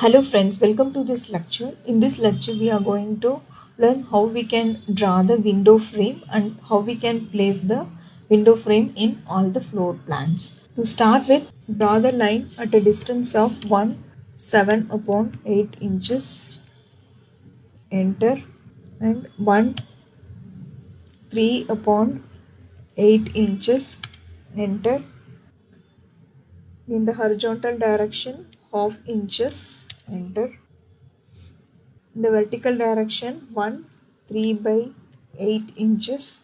Hello friends, welcome to this lecture. In this lecture we are going to learn how we can draw the window frame and how we can place the window frame in all the floor plans. To start with, draw the line at a distance of 7 upon 8 inches, enter, and 3 upon 8 inches, enter. In the horizontal direction, half inches, enter. In the vertical direction 3 by 8 inches,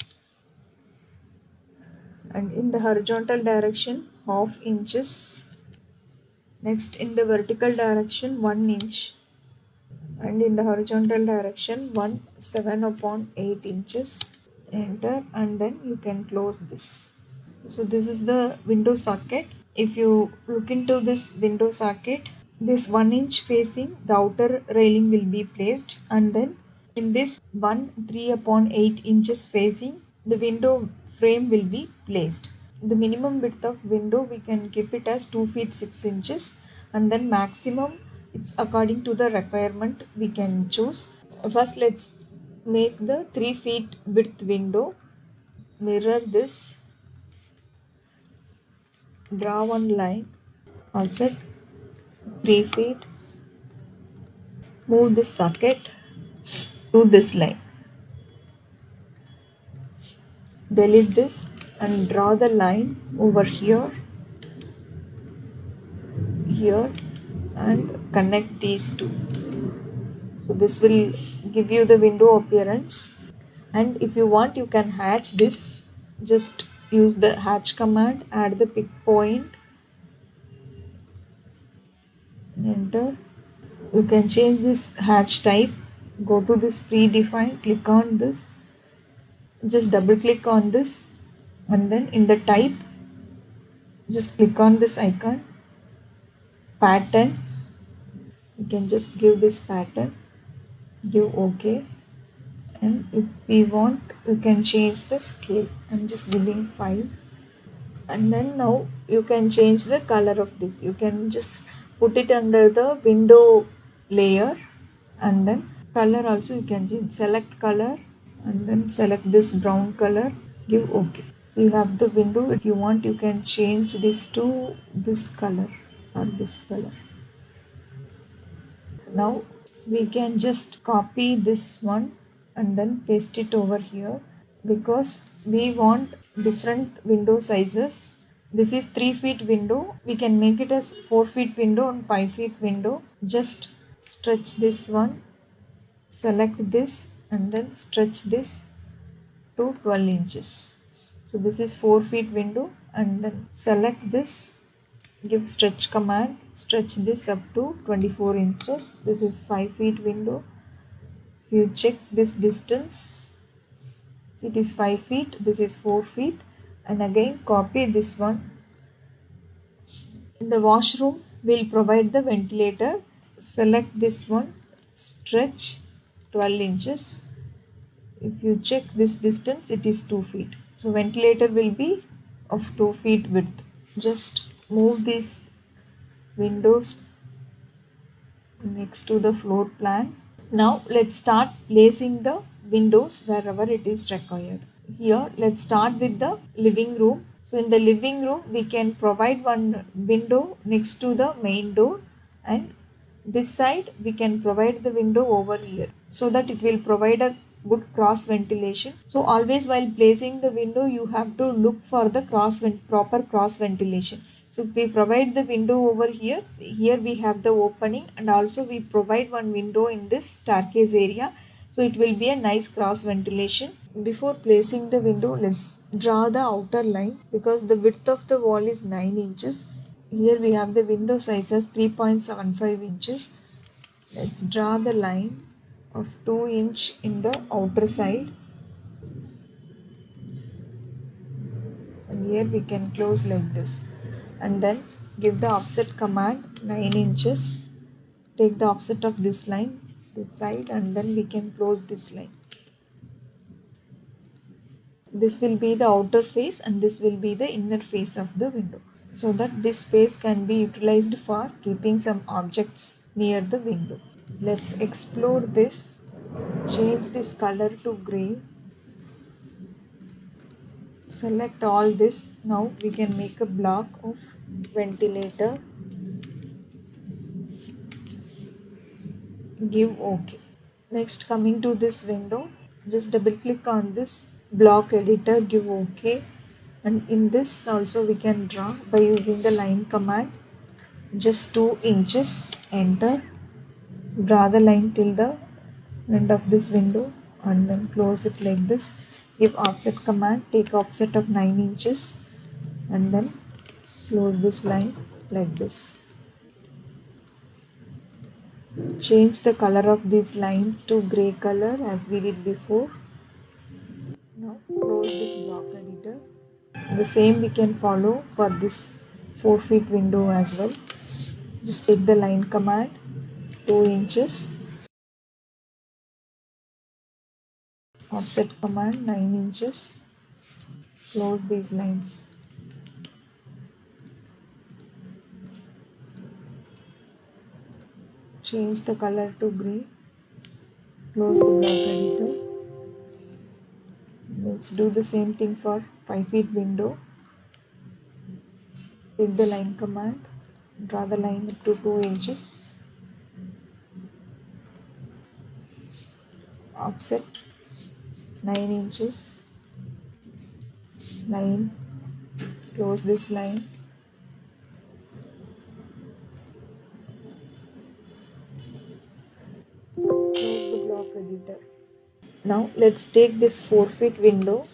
and in the horizontal direction half inches. Next, in the vertical direction 1 inch, and in the horizontal direction 7 upon 8 inches, enter, and then you can close this. So this is the window socket. If you look into this window socket, this 1 inch facing the outer railing will be placed, and then in this 3 upon 8 inches facing the window frame will be placed. The minimum width of window we can keep it as 2 feet 6 inches, and then maximum it's according to the requirement we can choose. First let's make the 3 feet width window. Mirror this, draw one line, offset 3 feet, move this socket to this line, delete this and draw the line over here, and connect these two. So this will give you the window appearance, and if you want you can hatch this. Just use the hatch command, add the pick point, enter. You can change this hatch type, go to this predefined, click on this, just double click on this, and then in the type just click on this icon, pattern. You can just give this pattern, give OK, and if we want you can change the scale. I'm just giving 5, and then now you can change the color of this. You can just put it under the window layer, and then color also you can change. Select color and then select this brown color, give OK. So you have the window. If you want you can change this to this color or this color. Now we can just copy this one and then paste it over here, because we want different window sizes. This is 3 feet window. We can make it as 4 feet window and 5 feet window. Just stretch this one, select this and then stretch this to 12 inches. So this is 4 feet window, and then select this, give stretch command, stretch this up to 24 inches. This is 5 feet window. If you check this distance, it is 5 feet, this is 4 feet, and again copy this one. In the washroom we'll provide the ventilator. Select this one, stretch 12 inches. If you check this distance, it is 2 feet. So ventilator will be of 2 feet width. Just move these windows next to the floor plan. Now let's start placing the windows wherever it is required. Here let's start with the living room. So in the living room we can provide one window next to the main door, and this side we can provide the window over here, so that it will provide a good cross ventilation. So always while placing the window you have to look for the proper cross ventilation. So we provide the window over here. Here we have the opening, and also we provide one window in this staircase area. So it will be a nice cross ventilation. Before placing the window, let's draw the outer line, because the width of the wall is 9 inches. Here we have the window size as 3.75 inches. Let's draw the line of 2 inch in the outer side, and here we can close like this, and then give the offset command 9 inches. Take the offset of this line, this side, and then we can close this line. This will be the outer face and this will be the inner face of the window, so that this space can be utilized for keeping some objects near the window. Let's explore this. Change this color to gray. Select all this. Now we can make a block of ventilator. Give OK. Next, coming to this window, just double click on this block editor, give OK. And in this also we can draw by using the line command. Just 2 inches, enter. Draw the line till the end of this window and then close it like this. Give offset command, take offset of 9 inches and then close this line like this. Change the color of these lines to gray color as we did before. Now close this block editor. The same we can follow for this 4 feet window as well. Just take the line command, 2 inches, offset command 9 inches, close these lines. Change the color to gray, close the block editor. Let's do the same thing for 5 feet window. Take the line command, draw the line up to 2 inches, offset 9 inches, line, close this line. Close the block editor. Now let's take this 4 feet window,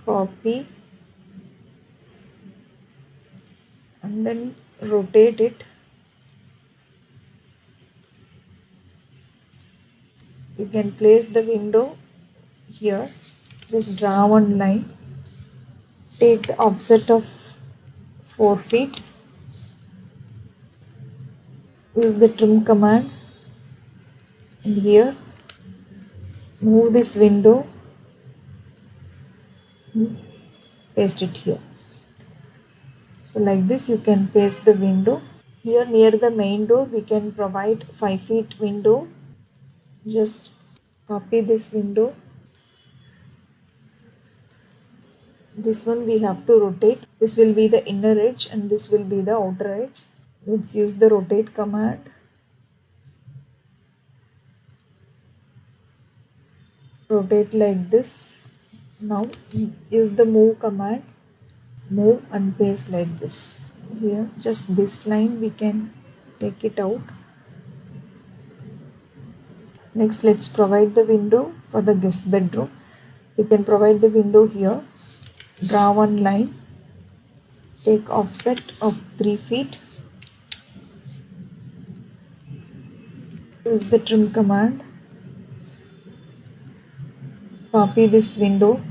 copy and then rotate it. You can place the window here. Just draw one line. Take the offset of 4 feet. Use the trim command. And here, move this window. Paste it here. So like this you can paste the window. Here near the main door we can provide 5 feet window. Just copy this window. This one we have to rotate. This will be the inner edge and this will be the outer edge. Let's use the rotate command. Rotate like this. Now use the move command. Move and paste like this. Here just this line we can take it out. Next let's provide the window for the guest bedroom. We can provide the window here. Draw one line. Take offset of 3 feet. Use the trim command. Copy this window.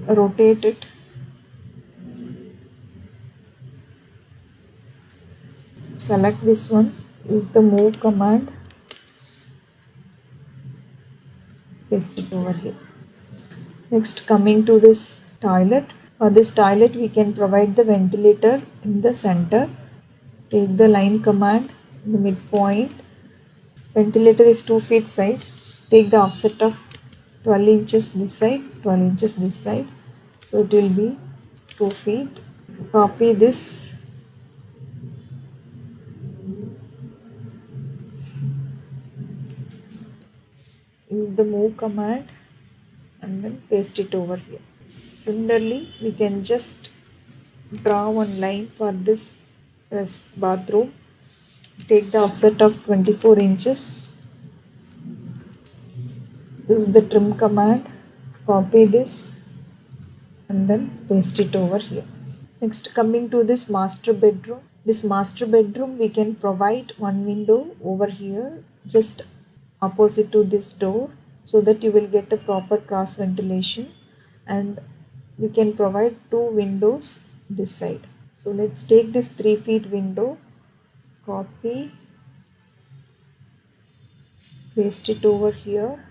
Rotate it. Select this one. Use the move command. Paste it over here. Next, coming to this toilet. For this toilet we can provide the ventilator in the center. Take the line command in the midpoint. Ventilator is 2 feet size. Take the offset of 12 inches this side, 12 inches this side. So it will be 2 feet. Copy this. Use the move command and then paste it over here. Similarly, we can just draw one line for this bathroom. Take the offset of 24 inches. Use the trim command. Copy this and then paste it over here. Next, coming to this master bedroom. This master bedroom we can provide one window over here just opposite to this door so that you will get a proper cross ventilation, and we can provide 2 windows this side. So let's take this 3 feet window, copy, paste it over here,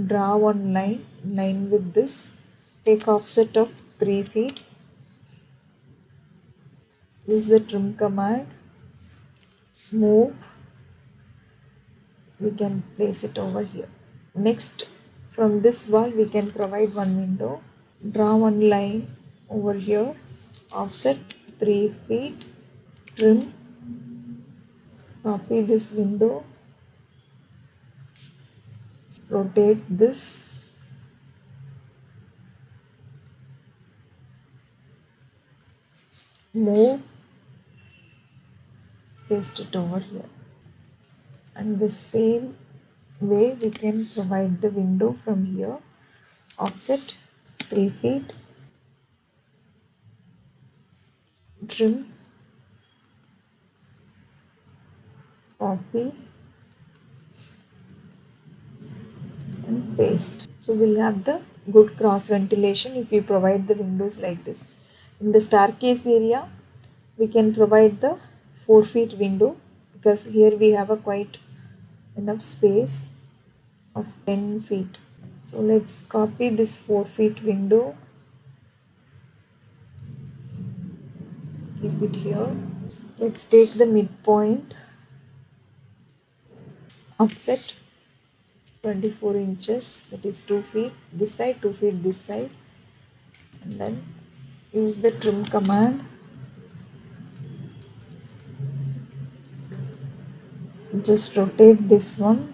draw one line with this, take offset of 3 feet, use the trim command, move, we can place it over here. Next, from this wall we can provide one window. Draw one line over here, offset 3 feet, trim, copy this window, rotate this, move, paste it over here. And the same way we can provide the window from here, offset 3 feet, trim, copy and paste. So we'll have the good cross ventilation if we provide the windows like this. In the staircase area, we can provide the 4 feet window because here we have a quite enough space of 10 feet. So let's copy this 4 feet window, keep it here. Let's take the midpoint, offset 24 inches, that is 2 feet this side, 2 feet this side, and then use the trim command, just rotate this one,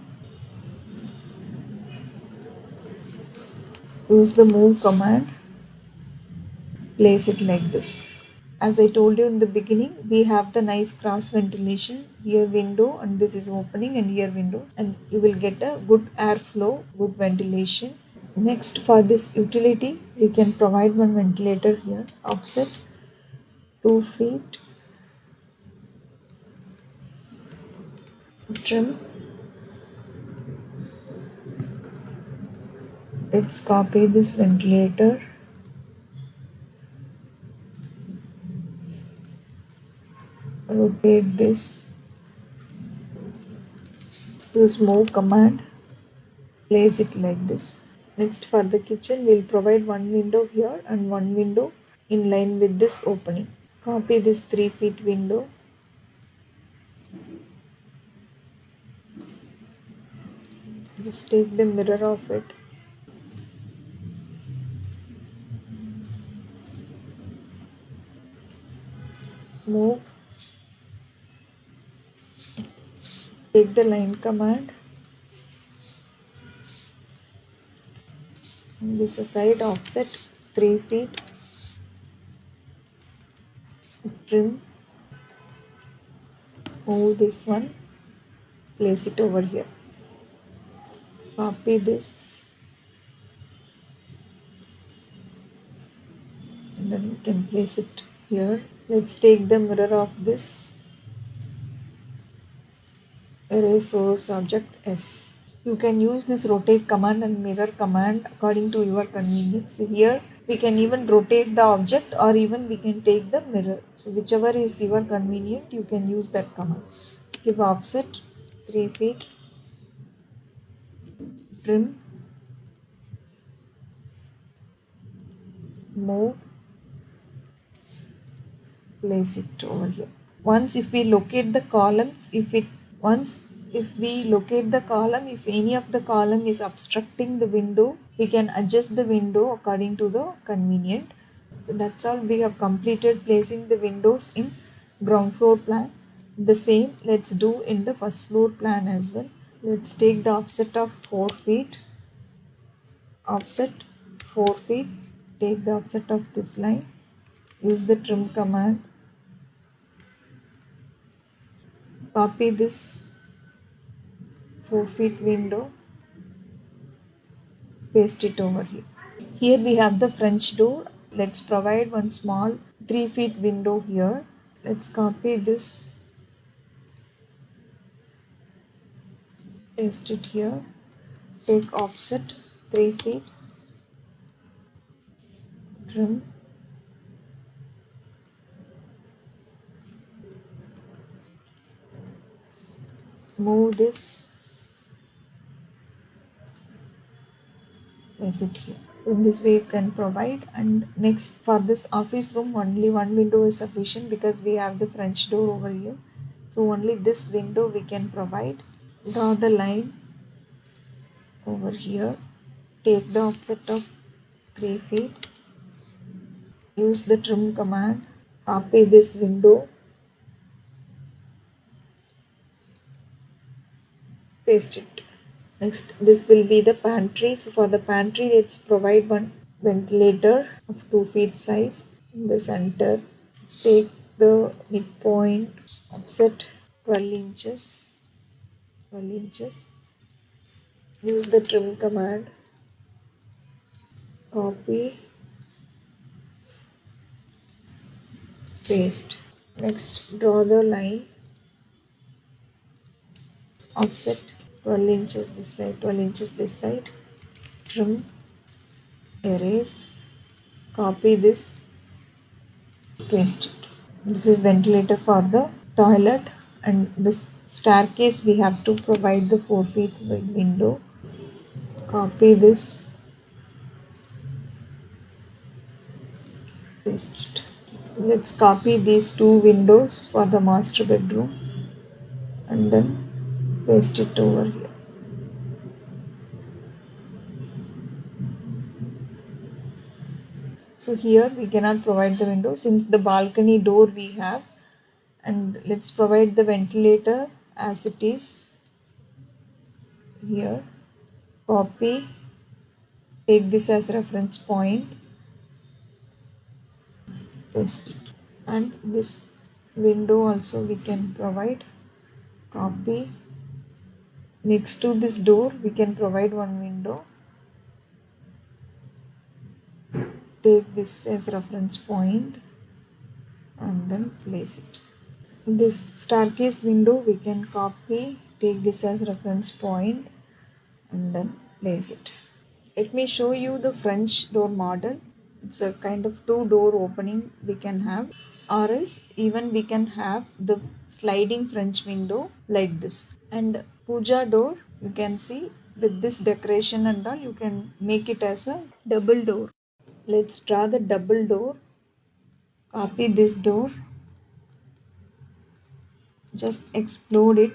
use the move command, place it like this. As I told you in the beginning, we have the nice cross ventilation, here window and this is opening and here window, and you will get a good airflow, good ventilation. Next, for this utility, we can provide one ventilator here, offset 2 feet, trim. Let's copy this ventilator, rotate this, use move command, place it like this. Next, for the kitchen, we'll provide one window here and one window in line with this opening. Copy this 3 feet window, just take the mirror of it, move, take the line command, and this side offset 3 feet, trim, move this one, place it over here. Copy this, and then we can place it here. Let's take the mirror of this, erase source object S. You can use this rotate command and mirror command according to your convenience. So here we can even rotate the object or even we can take the mirror. So whichever is your convenient, you can use that command. Give offset 3 feet, trim, move, place it over here. Once if we locate the columns, if we locate the column, if any of the column is obstructing the window, we can adjust the window according to the convenient. So that's all. We have completed placing the windows in ground floor plan. The same let's do in the first floor plan as well. Let's take the offset of 4 feet, offset 4 feet, take the offset of this line, use the trim command, copy this 4 feet window, paste it over here. Here we have the French door. Let's provide one small 3 feet window here. Let's copy this, paste it here, take offset 3 feet, trim, move this, place it here. In this way you can provide. And next, for this office room only one window is sufficient because we have the French door over here. So only this window we can provide. Draw the line over here. Take the offset of 3 feet. Use the trim command. Copy this window. Paste it. Next, this will be the pantry. So for the pantry, let's provide one ventilator of 2 feet size in the center. Take the midpoint, offset 12 inches. 12 inches. Use the trim command. Copy, paste. Next, draw the line. Offset 12 inches this side, 12 inches this side. Trim, erase. Copy this, paste it. This is ventilator for the toilet, and this staircase we have to provide the 4 feet wide window. Copy this, paste it. Let's copy these two windows for the master bedroom and then paste it over here. So here we cannot provide the window since the balcony door we have, and let's provide the ventilator as it is here. Copy, take this as reference point, paste it. And this window also we can provide. Copy, next to this door we can provide one window. Take this as reference point and then place it. This staircase window we can copy, take this as reference point and then place it. Let me show you the French door model. It's a kind of 2-door opening we can have, or else even we can have the sliding French window like this. And puja door, you can see with this decoration and all, you can make it as a double door. Let's draw the double door. Copy this door, just explode it.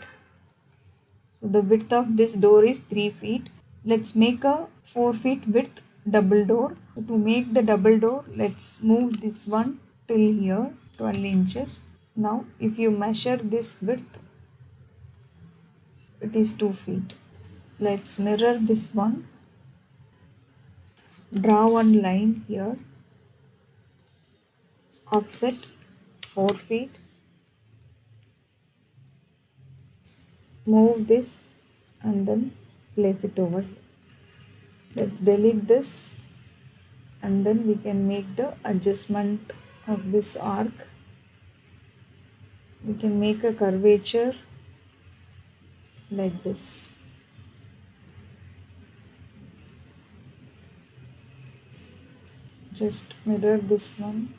So the width of this door is 3 feet. Let's make a 4 feet width double door. So to make the double door, let's move this one till here, 12 inches. Now if you measure this width, it is 2 feet. Let's mirror this one. Draw one line here. Offset 4 feet. Move this and then place it over here. Let's delete this and then we can make the adjustment of this arc. We can make a curvature like this. Just mirror this one.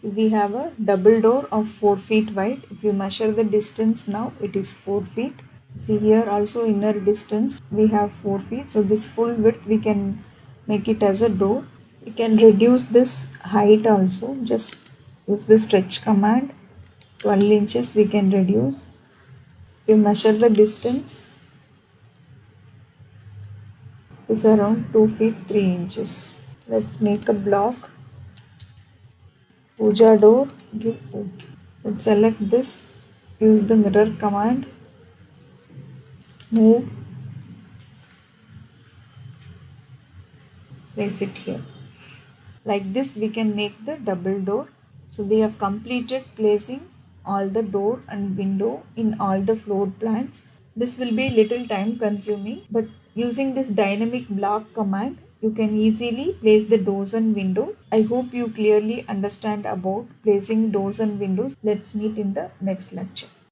So we have a double door of 4 feet wide. If you measure the distance now, it is 4 feet. See here also inner distance we have 4 feet. So this full width we can make it as a door. We can reduce this height also. Just use the stretch command. 12 inches we can reduce. If you measure the distance, it's around 2 feet 3 inches. Let's make a block. Puja door, give OK. Let's select this, use the mirror command, move, place it here. Like this we can make the double door. So we have completed placing all the door and window in all the floor plans. This will be little time consuming, but using this dynamic block command, you can easily place the doors and windows. I hope you clearly understand about placing doors and windows. Let's meet in the next lecture.